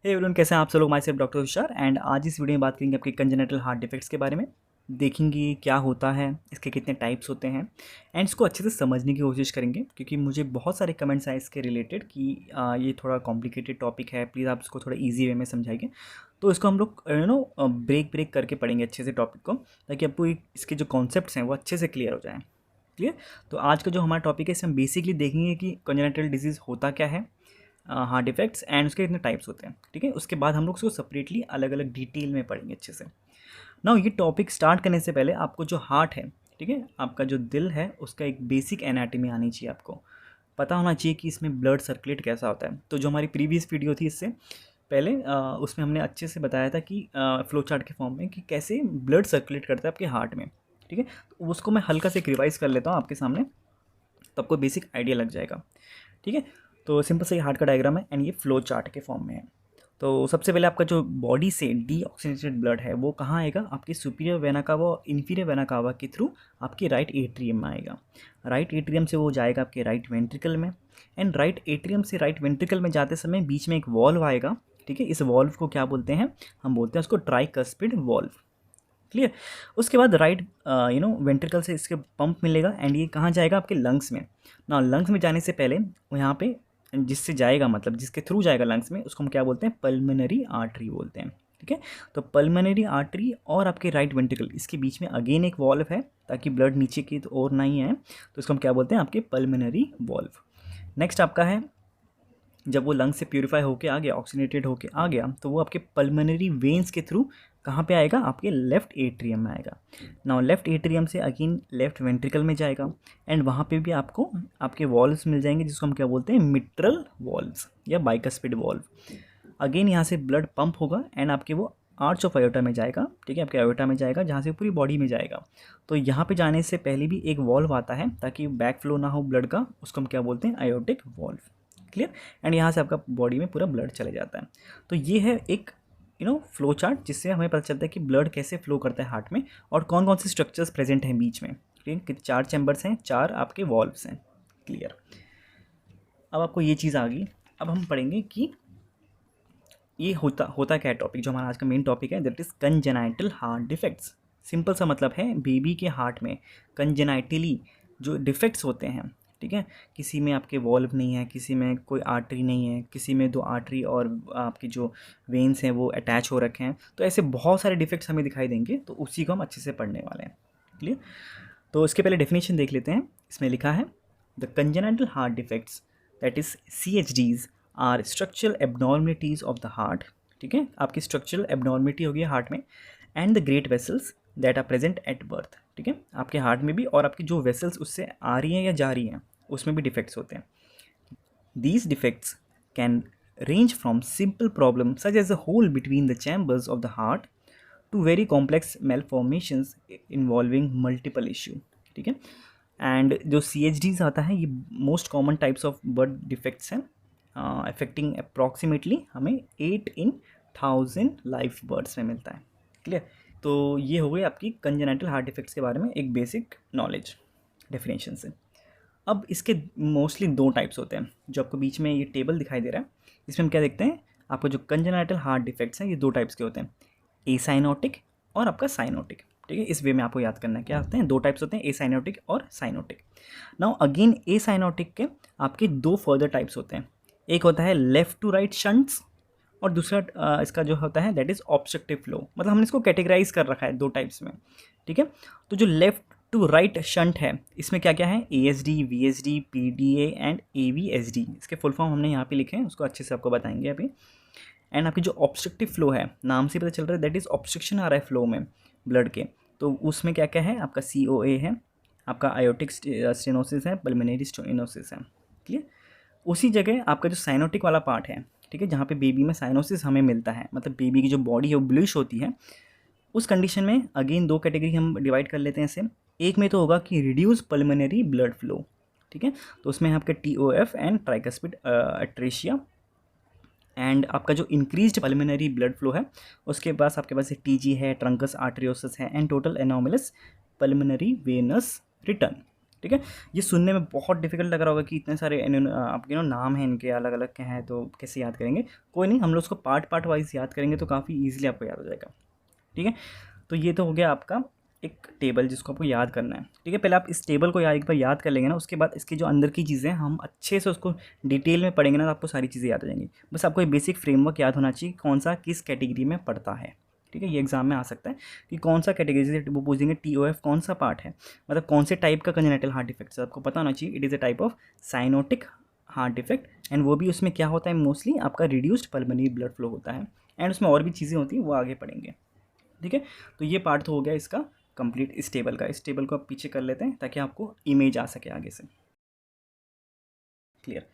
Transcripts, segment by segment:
Hey everyone, कैसे हैं आप सब लोग। My self doctor Tushar and आज इस वीडियो में बात करेंगे आपके कंजेनिटल हार्ट डिफेक्ट्स के बारे में। देखेंगे क्या होता है, इसके कितने टाइप्स होते हैं एंड इसको अच्छे से समझने की कोशिश करेंगे, क्योंकि मुझे बहुत सारे कमेंट्स आए इसके रिलेटेड कि ये थोड़ा कॉम्प्लिकेटेड टॉपिक है, प्लीज़ आप इसको थोड़ा ईजी वे में समझाइए। तो इसको हम लोग ब्रेक ब्रेक करके पढ़ेंगे अच्छे से टॉपिक को, ताकि आपको इसके जो कॉन्सेप्ट्स हैं वो अच्छे से क्लियर हो जाएँ। क्लियर। तो आज का जो हमारा टॉपिक है, इसमें बेसिकली देखेंगे कि कंजेनिटल डिजीज़ होता क्या है, हार्ट डिफेक्ट्स एंड उसके कितने टाइप्स होते हैं। ठीक है, उसके बाद हम लोग उसको सेपरेटली अलग अलग डिटेल में पढ़ेंगे अच्छे से। नाउ ये टॉपिक स्टार्ट करने से पहले आपको जो हार्ट है, ठीक है, आपका जो दिल है, उसका एक बेसिक एनाटॉमी आनी चाहिए। आपको पता होना चाहिए कि इसमें ब्लड सर्कुलेट कैसा होता है। तो जो हमारी प्रीवियस वीडियो थी इससे पहले, उसमें हमने अच्छे से बताया था कि फ्लो चार्ट के फॉर्म में कि कैसे ब्लड सर्कुलेट करता है आपके हार्ट में। ठीक है, तो उसको मैं हल्का से रिवाइज कर लेता हूँ आपके सामने, तो आपको बेसिक आइडिया लग जाएगा। ठीक है, तो सिंपल से ये हार्ट का डायग्राम है एंड ये फ्लो चार्ट के फॉर्म में है। तो सबसे पहले आपका जो बॉडी से डीऑक्सीजनेटेड ब्लड है वो कहाँ आएगा, आपकी सुपीरियर वेना कावा और इन्फीरियर वेना कावा के थ्रू आपके राइट एट्रियम में आएगा। राइट एट्रियम से वो जाएगा आपके राइट वेंट्रिकल में, एंड राइट एट्रियम से राइट वेंट्रिकल में जाते समय बीच में एक वॉल्व आएगा। ठीक है, इस वॉल्व को क्या बोलते हैं, हम बोलते हैं उसको ट्राइकस्पिड वॉल्व। क्लियर। उसके बाद राइट वेंट्रिकल से इसके पंप मिलेगा एंड ये कहाँ जाएगा, आपके लंग्स में ना। लंग्स में जाने से पहले यहाँ पे जिससे जाएगा, मतलब जिसके थ्रू जाएगा लंग्स में, उसको हम क्या बोलते हैं, पल्मोनरी आर्टरी बोलते हैं। ठीक है, तो पल्मोनरी आर्टरी और आपके राइट वेंट्रिकल, इसके बीच में अगेन एक वॉल्व है ताकि ब्लड नीचे की ओर नहीं आए, तो इसको हम क्या बोलते हैं, आपके पल्मोनरी वॉल्व। नेक्स्ट आपका है, जब वो लंग से प्यूरिफाई होके आ गया, ऑक्सीनेटेड होके आ गया, तो वो आपके पल्मोनरी वेन्स के थ्रू कहाँ पे आएगा, आपके लेफ्ट एट्रियम में आएगा। नाउ लेफ्ट एट्रियम से अगेन लेफ्ट वेंट्रिकल में जाएगा एंड वहाँ पे भी आपको आपके वॉल्व्स मिल जाएंगे, जिसको हम क्या बोलते हैं, मिट्रल वॉल्व्स या बाइकस्पिड वॉल्व। अगेन यहाँ से ब्लड पंप होगा एंड आपके वो आर्च ऑफ आयोटा में जाएगा। ठीक है, आपके आयोटा में जाएगा, जहाँ से पूरी बॉडी में जाएगा। तो यहाँ पे जाने से पहले भी एक वॉल्व आता है ताकि बैक फ्लो ना हो ब्लड का, उसको हम क्या बोलते हैं, आयोटिक वॉल्व। क्लियर। एंड यहाँ से आपका बॉडी में पूरा ब्लड चले जाता है। तो ये है एक फ्लो चार्ट, जिससे हमें पता चलता है कि ब्लड कैसे फ्लो करता है हार्ट में और कौन कौन से स्ट्रक्चर्स प्रेजेंट हैं बीच में। ठीक है, 4 चैम्बर्स हैं, 4 आपके वॉल्व्स हैं। क्लियर। अब आपको ये चीज़ आ गई। अब हम पढ़ेंगे कि ये होता क्या है। टॉपिक जो हमारा आज का मेन टॉपिक है, that is congenital heart defects. Simple सा मतलब है, बेबी के हार्ट में कंजेनाइटली जो डिफेक्ट्स होते हैं, ठीक है, किसी में आपके वॉल्व नहीं है, किसी में कोई आर्टरी नहीं है, किसी में 2 आर्टरी और आपकी जो वेन्स हैं वो अटैच हो रखे हैं, तो ऐसे बहुत सारे डिफेक्ट्स हमें दिखाई देंगे। तो उसी को हम अच्छे से पढ़ने वाले हैं। क्लियर। तो इसके पहले डेफिनेशन देख लेते हैं। इसमें लिखा है, the congenital heart defects that is CHDs are structural abnormalities of the heart. ठीक है, आपकी स्ट्रक्चरल एबनॉर्मलिटी होगी हार्ट में, and the great vessels that are present at birth. ठीक है, आपके हार्ट में भी और आपकी जो वेसल्स उससे आ रही हैं या जा रही हैं, उसमें भी डिफेक्ट्स होते हैं। These defects can range from simple problems such as a hole between the chambers of the heart to very complex malformations involving multiple issue। ठीक है, एंड जो CHDs आता है, ये most common types of birth defects हैं, affecting approximately हमें 8 in 1000 life birds में मिलता है। क्लियर। तो ये हो गई आपकी कंजेनाइटल हार्ट डिफेक्ट्स के बारे में एक बेसिक नॉलेज डेफिनेशन से। अब इसके मोस्टली 2 टाइप्स होते हैं, जो आपको बीच में ये टेबल दिखाई दे रहा है। इसमें हम क्या देखते हैं, आपको जो कंजेनाइटल हार्ट डिफेक्ट्स हैं ये 2 टाइप्स के होते हैं, एसाइनोटिक और आपका साइनोटिक। ठीक है, इस वे में आपको याद करना है, क्या होते हैं, 2 टाइप्स होते हैं, एसाइनोटिक और साइनोटिक। नाउ अगेन एसाइनोटिक के आपके 2 फर्दर टाइप्स होते हैं। एक होता है लेफ्ट टू राइट शंट्स और दूसरा इसका जो होता है दैट इज़ ऑब्स्ट्रक्टिव फ्लो। मतलब हमने इसको कैटेगराइज कर रखा है 2 टाइप्स में। ठीक है, तो जो लेफ्ट टू राइट शंट है, इसमें क्या क्या है, ASD, VSD, PDA and AVSD। इसके फुल फॉर्म हमने यहाँ पे लिखे हैं, उसको अच्छे से आपको बताएंगे अभी। एंड आपकी जो ऑब्स्ट्रक्टिव फ्लो है, नाम से पता चल रहा है दैट इज़ ऑब्स्ट्रक्शन आ रहा है फ्लो में ब्लड के, तो उसमें क्या क्या है, आपका COA है, आपका आयोटिक स्टेनोसिस है, पल्मोनरी स्टेनोसिस है। क्लियर। उसी जगह आपका जो साइनोटिक वाला पार्ट है, ठीक है, जहाँ पे बेबी में साइनोसिस हमें मिलता है, मतलब बेबी की जो बॉडी है वो ब्लूइश होती है, उस कंडीशन में अगेन 2 कैटेगरी हम डिवाइड कर लेते हैं इसे। एक में तो होगा कि रिड्यूस पल्मोनरी ब्लड फ्लो। ठीक है, तो उसमें आपके TOF and tricuspid atresia, and आपका जो इंक्रीज्ड पल्मोनरी ब्लड फ्लो है, उसके पास आपके पास एक TG है, ट्रंकस आर्टेरियोसिस है, and total anomalous pulmonary venous return. ठीक है। ये सुनने में बहुत डिफिकल्ट लग रहा होगा कि इतने सारे आपके नाम हैं इनके अलग अलग के हैं, तो कैसे याद करेंगे। कोई नहीं, हम लोग उसको पार्ट पार्ट वाइज याद करेंगे तो काफ़ी ईजिली आपको याद हो जाएगा। ठीक है, तो ये तो हो गया आपका एक टेबल जिसको आपको याद करना है। ठीक है, पहले आप इस टेबल को एक बार याद कर लेंगे ना, उसके बाद इसकी जो अंदर की चीज़ें हम अच्छे से उसको डिटेल में पढ़ेंगे ना, तो आपको सारी चीज़ें याद आ जाएंगी। बस आपको एक बेसिक फ्रेमवर्क याद होना चाहिए कौन सा किस कैटेगरी में पड़ता है। ठीक है, ये एग्जाम में आ सकता है कि कौन सा कैटेगरी, जैसे वो पूछेंगे TOF कौन सा पार्ट है, मतलब कौन से टाइप का कंजेनिटल हार्ट डिफेक्ट है, आपको पता होना चाहिए। It is a type of cyanotic heart defect, and वो भी उसमें क्या होता है, मोस्टली आपका रिड्यूस्ड पल्मोनरी ब्लड फ्लो होता है, एंड उसमें और भी चीज़ें होती हैं, वो आगे पढ़ेंगे। ठीक है, तो ये पार्ट तो हो गया इसका कंप्लीट इस टेबल का। इस टेबल को आप पीछे कर लेते हैं ताकि आपको इमेज आ सके आगे से। क्लियर।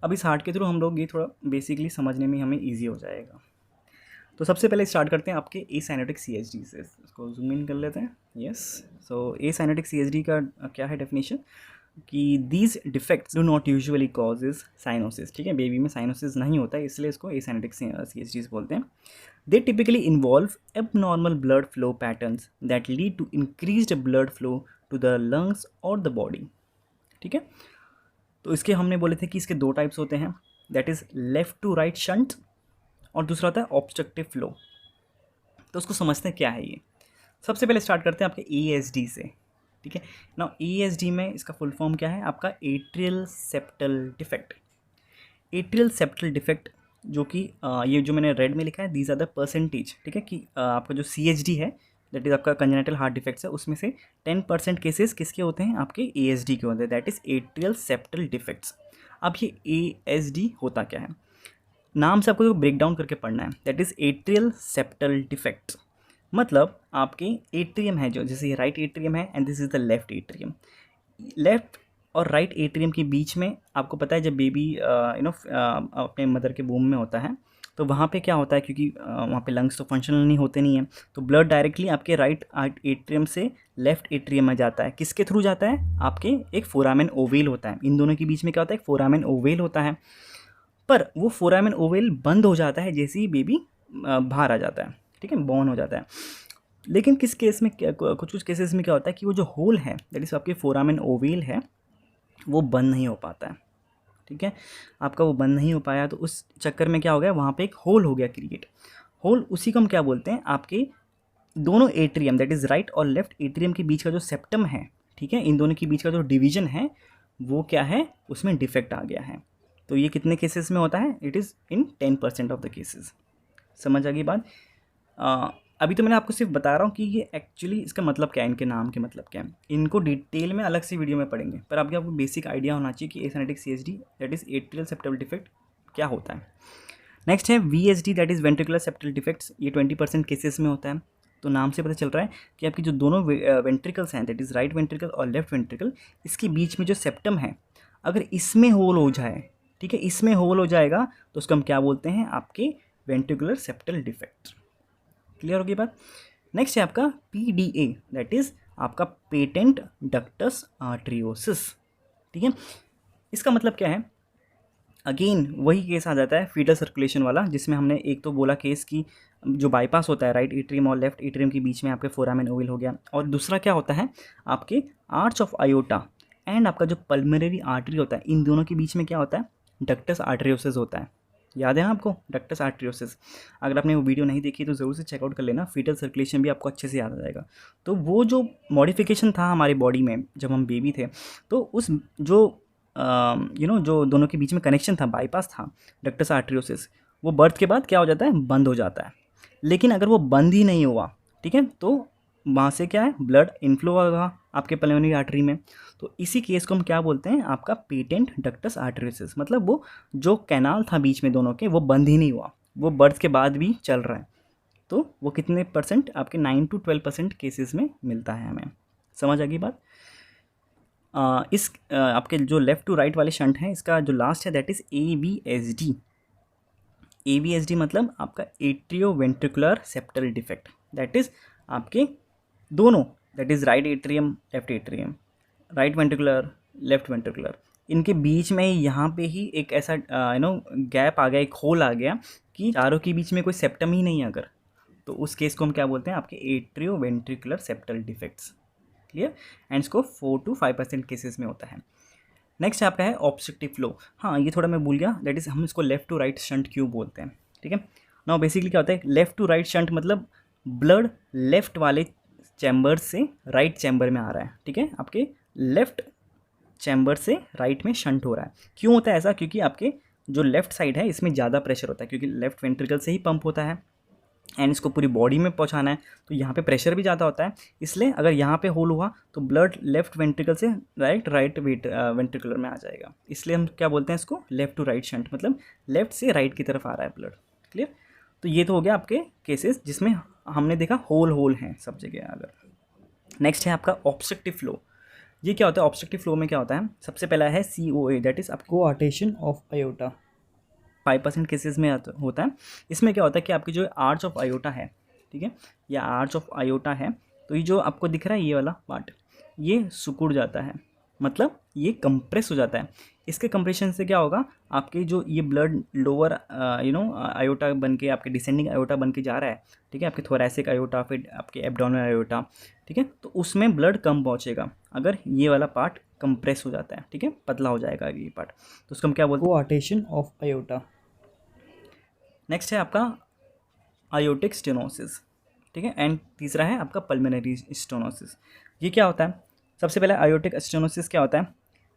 अब इस हार्ट के थ्रू हम लोग ये थोड़ा बेसिकली समझने में हमें ईजी हो जाएगा। तो सबसे पहले स्टार्ट करते हैं आपके एसाइनेटिक CHD से। इसको जूम इन कर लेते हैं। यस, सो एसाइनेटिक CHD का क्या है डेफिनेशन कि these defects do not usually causes cyanosis. ठीक है, बेबी में साइनोसिस नहीं होता है, इसलिए इसको एसाइनेटिक CHD बोलते हैं। They typically involve abnormal blood flow patterns that lead to increased blood flow to the lungs or the body. ठीक है, तो इसके हमने बोले थे कि इसके दो टाइप्स होते हैं, that is left to right shunt, और दूसरा होता है ऑब्स्ट्रक्टिव फ्लो। तो उसको समझते हैं क्या है ये। सबसे पहले स्टार्ट करते हैं आपके ESD से। ठीक है ना, ESD में इसका फुल फॉर्म क्या है आपका, atrial septal defect. Atrial septal defect जो कि ये जो मैंने रेड में लिखा है, दीज आर द परसेंटेज। ठीक है, कि आपका जो CHD है दैट इज़ आपका कंजेनिटल हार्ट डिफेक्ट्स है, उसमें से 10% केसेस किसके होते हैं, आपके ASD के होते हैं, that is atrial septal defects. अब ये ASD होता क्या है, नाम से आपको ब्रेक डाउन करके पढ़ना है। That is atrial septal defect, मतलब आपके एट्रियम है जो, जैसे ये राइट एट्रियम है and this is the left atrium. Left और राइट एट्रियम के बीच में आपको पता है जब बेबी अपने मदर के वूम में होता है तो वहाँ पे क्या होता है, क्योंकि वहाँ पे लंग्स तो फंक्शनल नहीं होते नहीं हैं, तो ब्लड डायरेक्टली आपके राइट एट्रियम से लेफ्ट एट्रियम में जाता है। किसके थ्रू जाता है, आपके एक फोरामेन ओवेल होता है, इन दोनों के बीच में क्या होता है, एक फोरामेन ओवेल होता है। पर वो फोरामेन ओवेल बंद हो जाता है जैसे ही बेबी बाहर आ जाता है। ठीक है, बॉर्न हो जाता है। लेकिन किस केस में कुछ कुछ केसेस में क्या होता है कि वो जो होल है दैट इज़ आपके फोरामेन ओवेल है वो बंद नहीं हो पाता है। ठीक है, आपका वो बंद नहीं हो पाया तो उस चक्कर में क्या हो गया, वहाँ पे एक होल हो गया क्रिएट। होल उसी को हम क्या बोलते हैं, आपके दोनों एट्रियम दैट इज़ राइट और लेफ्ट एट्रियम के बीच का जो सेप्टम है, ठीक है, इन दोनों के बीच का जो डिवीजन है वो क्या है, उसमें डिफेक्ट आ गया है। तो ये कितने केसेस में होता है, it is in 10% of the cases. समझ आ गई बात। अभी तो मैंने आपको सिर्फ बता रहा हूँ कि ये एक्चुअली इसका मतलब क्या है, इनके नाम के मतलब क्या है, इनको डिटेल में अलग से वीडियो में पढ़ेंगे, पर अभी आपको बेसिक आइडिया होना चाहिए कि एसाइनेटिक CHD that is atrial septal defect क्या होता है। नेक्स्ट है VSD that is ventricular septal defects. ये 20% केसेस में होता है। तो नाम से पता चल रहा है कि आपकी जो दोनों वेंट्रिकल्स हैं दैट इज़ राइट वेंट्रिकल और लेफ्ट वेंट्रिकल, इसके बीच में जो सेप्टम है अगर इसमें होल हो जाए, ठीक है, इसमें होल हो जाएगा तो उसको हम क्या बोलते हैं, आपके वेंट्रिकुलर सेप्टल डिफेक्ट। क्लियर होगी बात। नेक्स्ट है आपका PDA दैट इज़ आपका पेटेंट डक्टस आर्टरियोसिस। ठीक है, इसका मतलब क्या है, अगेन वही केस आ जाता है फीटल सर्कुलेशन वाला, जिसमें हमने एक तो बोला केस की जो बाईपास होता है राइट एट्रियम और लेफ्ट एट्रियम के बीच में आपके फोरामेन ओवल हो गया, और दूसरा क्या होता है आपके आर्च ऑफ आयोटा एंड आपका जो पल्मोनरी आर्टरी होता है, इन दोनों के बीच में क्या होता है, डक्टस आर्टरियोसिस होता है। याद है ना आपको डक्टस आर्टरियोसिस, अगर आपने वो वीडियो नहीं देखी तो ज़रूर से चेकआउट कर लेना, फीटल सर्कुलेशन भी आपको अच्छे से याद आ जाएगा। तो वो जो मॉडिफिकेशन था हमारी बॉडी में जब हम बेबी थे, तो उस जो जो दोनों के बीच में कनेक्शन था, बाईपास था, डक्टस आर्टरियोसिस, वो बर्थ के बाद क्या हो जाता है, बंद हो जाता है। लेकिन अगर वो बंद ही नहीं हुआ, ठीक है, तो वहाँ से क्या है, ब्लड इनफ्लो होगा आपके पल्मोनरी आर्टरी में। तो इसी केस को हम क्या बोलते हैं, आपका पेटेंट डक्टस आर्टरियोसिस, मतलब वो जो कैनाल था बीच में दोनों के वो बंद ही नहीं हुआ, वो बर्थ के बाद भी चल रहा है। तो वो कितने परसेंट, आपके 9 to 12% केसेस में मिलता है हमें। समझ आ गई बात। इस आपके जो लेफ़्ट टू राइट वाले शंट हैं, इसका जो लास्ट है दैट इज़ AVSD। AVSD मतलब आपका atrio ventricular septal defect, that is आपके दोनों, that is right atrium left atrium, right ventricular left ventricular, इनके बीच में यहाँ पे ही एक ऐसा गैप आ गया, एक होल आ गया कि चारों के बीच में कोई सेप्टम ही नहीं है अगर, तो उस केस को हम क्या बोलते हैं, आपके atrio ventricular septal defects. Clear. And इसको 4 to 5% केसेस में होता है। नेक्स्ट आपका है ऑब्स्ट्रक्टिव फ्लो। हाँ, ये थोड़ा मैं भूल गया, दैट इज़ हम इसको लेफ्ट टू राइट शंट क्यों बोलते हैं, ठीक है। नाउ बेसिकली क्या होता है, लेफ्ट टू राइट शंट मतलब ब्लड लेफ्ट वाले चैम्बर से राइट चैम्बर में आ रहा है, ठीक है। आपके लेफ्ट चैम्बर से राइट में शंट हो रहा है। क्यों होता है ऐसा, क्योंकि आपके जो लेफ्ट साइड है इसमें ज़्यादा प्रेशर होता है, क्योंकि लेफ्ट वेंट्रिकल से ही पंप होता है एंड इसको पूरी बॉडी में पहुंचाना है, तो यहाँ पे प्रेशर भी ज़्यादा होता है। इसलिए अगर यहाँ पे होल हुआ तो ब्लड लेफ्ट वेंट्रिकल से राइट वेंट्रिकुलर में आ जाएगा। इसलिए हम क्या बोलते हैं इसको, लेफ्ट टू राइट शंट, मतलब लेफ्ट से राइट की तरफ आ रहा है ब्लड। क्लियर। तो ये तो हो गया आपके केसेस जिसमें हमने देखा होल हैं सब जगह। अगर नेक्स्ट है आपका ऑब्स्ट्रक्टिव फ्लो। ये क्या होता है, ऑब्स्ट्रक्टिव फ्लो में क्या होता है, सबसे पहला है COA, दैट इज आपको कोआर्टेशन ऑफ आयोटा, 5% केसेस में होता है। इसमें क्या होता है कि आपकी जो आर्च ऑफ आयोटा है, ठीक है, या आर्च ऑफ आयोटा है, तो ये जो आपको दिख रहा है ये वाला पार्ट, ये सिकुड़ जाता है, मतलब ये कंप्रेस हो जाता है। इसके कंप्रेशन से क्या होगा, आपके जो ये ब्लड लोअर आयोटा बन के आपके डिसेंडिंग आयोटा बन के जा रहा है, ठीक है, आपके थोरैसिक आयोटा, फिर आपके एब्डोमिनल आयोटा, ठीक है, तो उसमें ब्लड कम पहुंचेगा अगर ये वाला पार्ट कंप्रेस हो जाता है, ठीक है, पतला हो जाएगा ये पार्ट, तो उसको हम क्या बोलते हैं, कोआर्टेशन ऑफ आयोटा। नेक्स्ट है आपका आयोटिक स्टेनोसिस, ठीक है, एंड तीसरा है आपका पल्मोनरी स्टेनोसिस। ये क्या होता है, सबसे पहले आयोटिक स्टेनोसिस क्या होता है,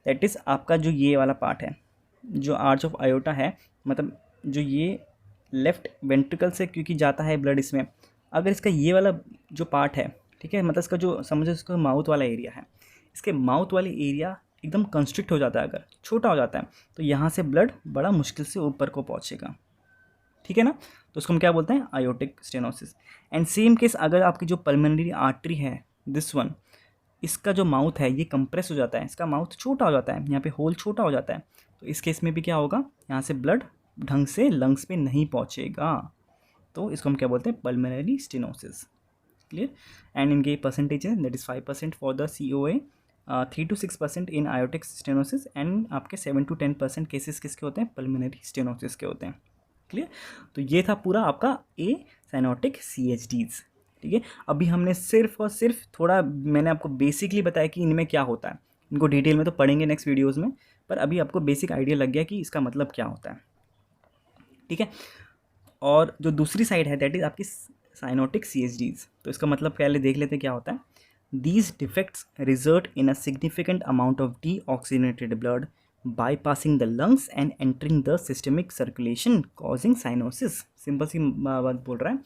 दैट इज़ आपका जो ये वाला पार्ट है, जो आर्च ऑफ आयोटा है, मतलब जो ये लेफ्ट वेंट्रिकल से क्योंकि जाता है ब्लड इसमें, अगर इसका ये वाला जो पार्ट है, ठीक है, मतलब इसका जो समझो इसका माउथ वाला एरिया है, इसके माउथ वाले एरिया एकदम कंस्ट्रिक्ट हो जाता है, अगर छोटा हो जाता है तो यहाँ से ब्लड बड़ा मुश्किल से ऊपर को पहुँचेगा, ठीक है ना, तो उसको हम क्या बोलते हैं, aortic stenosis. And same case अगर आपकी जो पल्मोनरी आर्टरी है, दिस वन, इसका जो माउथ है ये कंप्रेस हो जाता है, इसका माउथ छोटा हो जाता है, यहाँ पे होल छोटा हो जाता है, तो इस केस में भी क्या होगा, यहाँ से ब्लड ढंग से लंग्स पे नहीं पहुँचेगा, तो इसको हम क्या बोलते हैं, पल्मोनरी स्टेनोसिस। क्लियर। एंड इनके परसेंटेज है, that is 5% for the COA, 3 to 6% in aortic stenosis, and आपके 7 to 10% केसेस किसके होते हैं, पल्मोनरी स्टेनोसिस के होते हैं। क्लियर। तो ये था पूरा आपका साइनोटिक CHDs, ठीक है। अभी हमने सिर्फ और सिर्फ थोड़ा मैंने आपको बेसिकली बताया कि इनमें क्या होता है, इनको डिटेल में तो पढ़ेंगे नेक्स्ट वीडियोज़ में, पर अभी आपको बेसिक आइडिया लग गया कि इसका मतलब क्या होता है, ठीक है। और जो दूसरी साइड है दैट इज़ आपकी साइनोटिक CHDs, तो इसका मतलब पहले देख लेते हैं क्या होता है। These defects result in a significant amount of deoxygenated blood bypassing the lungs and entering the systemic circulation causing cyanosis। Simple सी बात बोल रहा है,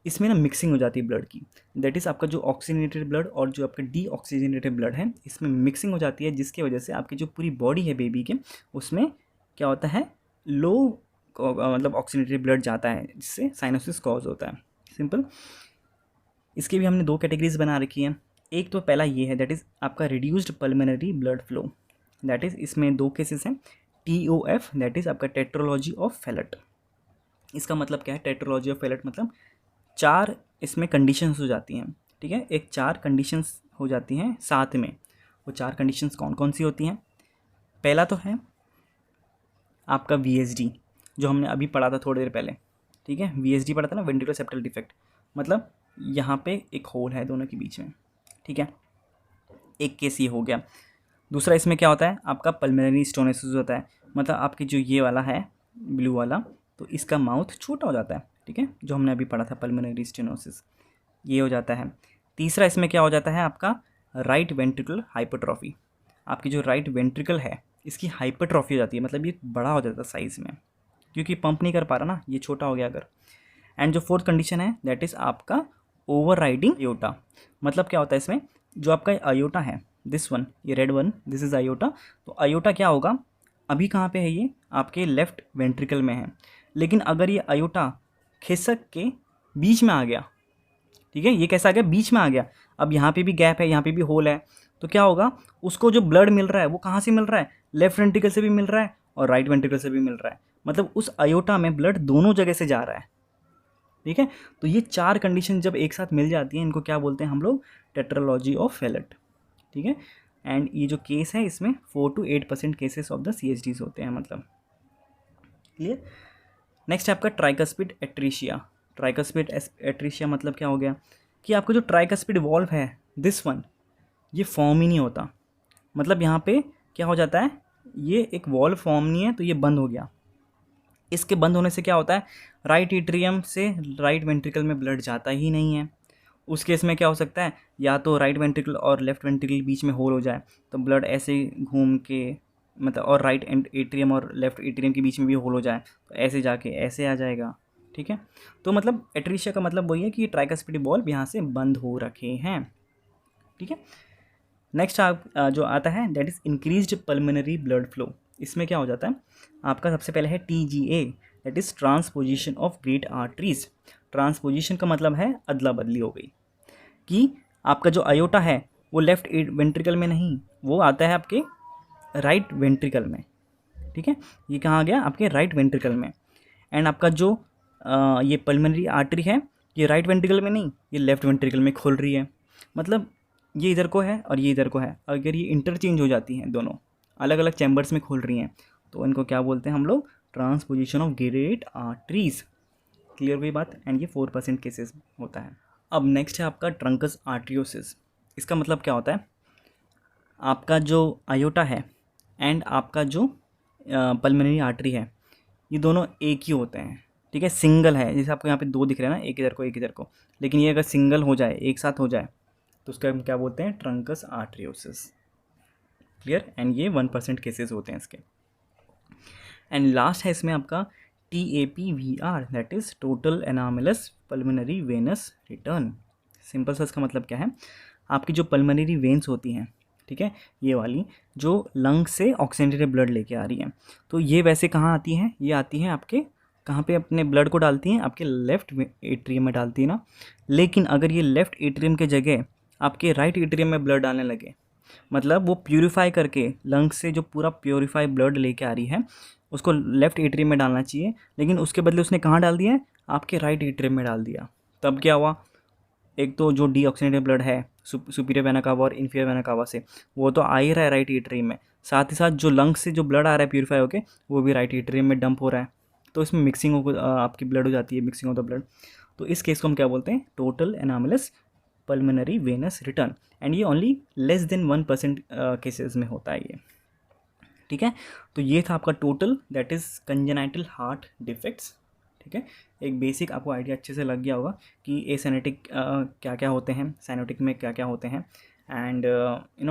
इसमें ना मिक्सिंग हो जाती है ब्लड की, दैट इज़ आपका जो ऑक्सीजनेटेड ब्लड और जो आपका डीऑक्सीजनेटेड ब्लड है इसमें मिक्सिंग हो जाती है, जिसकी वजह से आपकी जो पूरी बॉडी है बेबी के, उसमें क्या होता है, लो मतलब ऑक्सीजनेटेड ब्लड जाता है, जिससे साइनोसिस कॉज होता है। सिंपल। इसके भी हमने 2 कैटेगरीज बना रखी हैं। एक तो पहला ये है, दैट इज़ आपका reduced pulmonary blood flow, that is इसमें 2 केसेस हैं। TOF, दैट इज़ आपका टेट्रोलॉजी ऑफ फेलट। इसका मतलब क्या है, टेट्रोलॉजी ऑफ फेलट मतलब 4 इसमें कंडीशंस हो जाती हैं, ठीक है, एक 4 कंडीशंस हो जाती हैं साथ में। वो 4 कंडीशंस कौन कौन सी होती हैं, पहला तो है आपका VSD, जो हमने अभी पढ़ा था थोड़ी देर पहले, ठीक है, VSD पढ़ा था ना, वेंट्रिकुलर सेप्टल डिफेक्ट, मतलब यहाँ पे एक होल है दोनों के बीच में, ठीक है, एक केस ये हो गया। दूसरा इसमें क्या होता है, आपका पल्मोनरी स्टेनोसिस होता है, मतलब आपकी जो ये वाला है ब्लू वाला, तो इसका माउथ छोटा हो जाता है, ठीक है, जो हमने अभी पढ़ा था पल्मोनरी स्टेनोसिस, ये हो जाता है। तीसरा इसमें क्या हो जाता है, आपका राइट वेंट्रिकुलर हाइपरट्रॉफी, आपकी जो राइट वेंट्रिकल है इसकी हाइपरट्रॉफी हो जाती है, मतलब ये बड़ा हो जाता है साइज़ में, क्योंकि पंप नहीं कर पा रहा ना, ये छोटा हो गया अगर। एंड जो फोर्थ कंडीशन है दैट इज़ आपका ओवर राइडिंग आयोटा, मतलब क्या होता है इसमें, जो आपका आयोटा है, दिस वन, ये red one, this is iota, तो आयोटा क्या होगा, अभी कहाँ पे है, ये आपके लेफ्ट वेंट्रिकल में है, लेकिन अगर ये आयोटा खिसक के बीच में आ गया, ठीक है, ये कैसा आ गया, बीच में आ गया, अब यहाँ पे भी गैप है, यहाँ पे भी होल है, तो क्या होगा, उसको जो ब्लड मिल रहा है वो कहाँ से मिल रहा है, लेफ्ट वेंट्रिकल से भी मिल रहा है और राइट वेंट्रिकल से भी मिल रहा है, मतलब उस आयोटा में ब्लड दोनों जगह से जा रहा है, ठीक है। तो ये 4 कंडीशन जब एक साथ मिल जाती हैं, इनको क्या बोलते हैं हम लोग, टेट्रोलॉजी ऑफ फेलट, ठीक है। एंड ये जो केस है इसमें 4 to 8% cases of the CHDs होते हैं, मतलब। क्लियर। नेक्स्ट है आपका ट्राइकस्पिड एट्रीशिया। ट्राइकस्पिड एट्रीशिया मतलब क्या हो गया कि आपका जो ट्राइकस्पिड वॉल्व है, दिस वन, ये फॉर्म ही नहीं होता। मतलब यहाँ पे क्या हो जाता है, ये एक वॉल्व फॉर्म नहीं है तो ये बंद हो गया। इसके बंद होने से क्या होता है, राइट एट्रियम से राइट वेंट्रिकल में ब्लड जाता ही नहीं है। उस केस में क्या हो सकता है, या तो राइट वेंट्रिकल और लेफ्ट वेंट्रिकल बीच में होल हो जाए तो ब्लड ऐसे घूम के, मतलब, और राइट एट्रियम और लेफ्ट एट्रियम के बीच में भी होल हो जाए तो ऐसे जाके ऐसे आ जाएगा। ठीक है, तो मतलब एट्रीशिया का मतलब वही है कि ट्राइकस्पिड बॉल्व यहाँ से बंद हो रखे हैं। ठीक है, नेक्स्ट आप जो आता है that is increased pulmonary blood flow. इसमें क्या हो जाता है, आपका सबसे पहले है TGA, that is transposition of great arteries. Transposition का मतलब है अदला बदली हो गई, कि आपका जो अयोटा है वो लेफ्ट वेंट्रिकल में नहीं, वो आता है आपके राइट वेंट्रिकल में। ठीक है, ये कहाँ आ गया, आपके राइट वेंट्रिकल में। एंड आपका जो ये पल्मोनरी आर्टरी है ये राइट वेंट्रिकल में नहीं, ये लेफ्ट वेंट्रिकल में खुल रही है। मतलब ये इधर को है और ये इधर को है, अगर ये इंटरचेंज हो जाती हैं, दोनों अलग अलग चैम्बर्स में खुल रही हैं, तो इनको क्या बोलते हैं हम लोग, transposition of great arteries. Clear हुई बात। एंड ये 4% केसेस होता है। अब नेक्स्ट है आपका ट्रंकस आर्ट्रियोसिस। इसका मतलब क्या होता है, आपका जो अयोटा है एंड आपका जो पल्मोनरी आर्टरी है ये दोनों एक ही होते हैं। ठीक है, सिंगल है, जैसे आपको यहाँ पे दो दिख रहे हैं ना, एक इधर को एक इधर को, लेकिन ये अगर सिंगल हो जाए, एक साथ हो जाए, तो उसका हम क्या बोलते हैं, ट्रंकस आर्ट्रियोसिस। क्लियर। एंड ये 1% केसेस होते हैं इसके। एंड लास्ट है इसमें आपका TAPVR, that is total anomalous pulmonary venous return. Simple सा इसका मतलब क्या है, आपकी जो पल्मोनरी वेन्स होती हैं, ठीक है, ये वाली जो लंग से ऑक्सीजनेटेड ब्लड लेके आ रही हैं, तो ये वैसे कहाँ आती हैं, ये आती हैं आपके कहाँ पे, अपने ब्लड को डालती हैं आपके लेफ्ट एट्रियम में डालती है ना। लेकिन अगर ये लेफ्ट एट्रियम के जगह आपके राइट एट्रियम में ब्लड डालने लगे, मतलब वो प्यूरिफाई करके लंग्स से जो पूरा प्योरीफाई ब्लड लेके आ रही है उसको लेफ्ट एट्रियम में डालना चाहिए, लेकिन उसके बदले उसने कहाँ डाल दिया है, आपके राइट एट्रियम में डाल दिया। तब क्या हुआ, एक तो जो डीऑक्सीजनेटेड ब्लड है सुपीरियर वेना कावा और इन्फीरियर वेना कावा से, वो तो आ ही रहा है राइट एट्रियम में, साथ ही साथ जो लंग्स से जो ब्लड आ रहा है प्यूरिफाई होके वो भी राइट एट्रियम में डंप हो रहा है, तो इसमें मिक्सिंग हो आपकी ब्लड हो जाती है, मिक्सिंग ऑफ द ब्लड। तो इस केस को हम क्या बोलते हैं, total anomalous pulmonary venous return. And ये ओनली लेस देन 1% केसेस में होता है ये। ठीक है, तो ये था आपका total, that is congenital heart defects. ठीक है, एक बेसिक आपको आइडिया अच्छे से लग गया होगा कि एसाइनेटिक क्या क्या होते हैं, साइनोटिक में क्या क्या होते हैं, एंड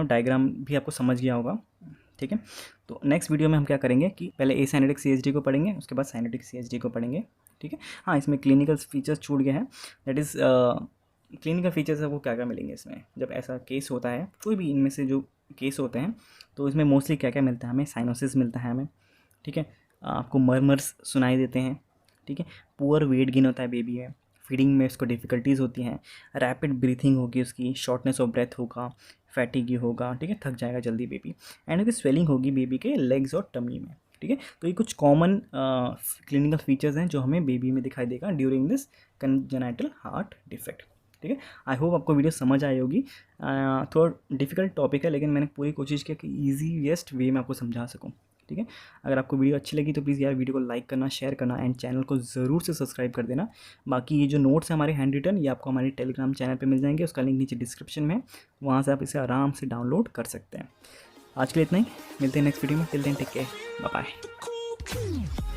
डायग्राम भी आपको समझ गया होगा। ठीक है, तो नेक्स्ट वीडियो में हम क्या करेंगे कि पहले एसाइनेटिक CHD को पढ़ेंगे, उसके बाद साइनोटिक CHD को पढ़ेंगे। ठीक है, हाँ, इसमें क्लिनिकल फीचर्स छूट गए हैं, दैट इज़ क्लिनिकल फीचर्स आपको क्या क्या मिलेंगे इसमें, जब ऐसा केस होता है, कोई भी इनमें से जो केस होते हैं, तो इसमें मोस्टली क्या क्या मिलता है हमें, साइनोसिस मिलता है हमें। ठीक है, आपको मर्मर्स सुनाई देते हैं। ठीक है, पुअर वेट गेन होता है बेबी में, फीडिंग में उसको डिफ़िकल्टीज़ होती हैं, रैपिड ब्रीथिंग होगी उसकी, शॉर्टनेस ऑफ ब्रेथ होगा, फैटिगी होगा, ठीक है, थक जाएगा जल्दी बेबी, एंड उसकी स्वेलिंग होगी बेबी के लेग्स और टमी में। ठीक है, तो ये कुछ कॉमन क्लिनिकल फीचर्स हैं जो हमें बेबी में दिखाई देगा during this congenital heart defect. ठीक है, आई होप आपको वीडियो समझ आई होगी। थोड़ा डिफिकल्ट टॉपिक है, लेकिन मैंने पूरी कोशिश की कि ईजीएस्ट वे में आपको समझा सकूँ। ठीक है, अगर आपको वीडियो अच्छी लगी तो प्लीज़ यार वीडियो को लाइक करना, शेयर करना, एंड चैनल को ज़रूर से सब्सक्राइब कर देना। बाकी ये जो नोट्स हैं हमारे हैंड रिटन, ये आपको हमारे टेलीग्राम चैनल पे मिल जाएंगे, उसका लिंक नीचे डिस्क्रिप्शन में है, वहाँ से आप इसे आराम से डाउनलोड कर सकते हैं। आज के लिए इतना ही, मिलते हैं नेक्स्ट वीडियो में, till then take care, bye bye.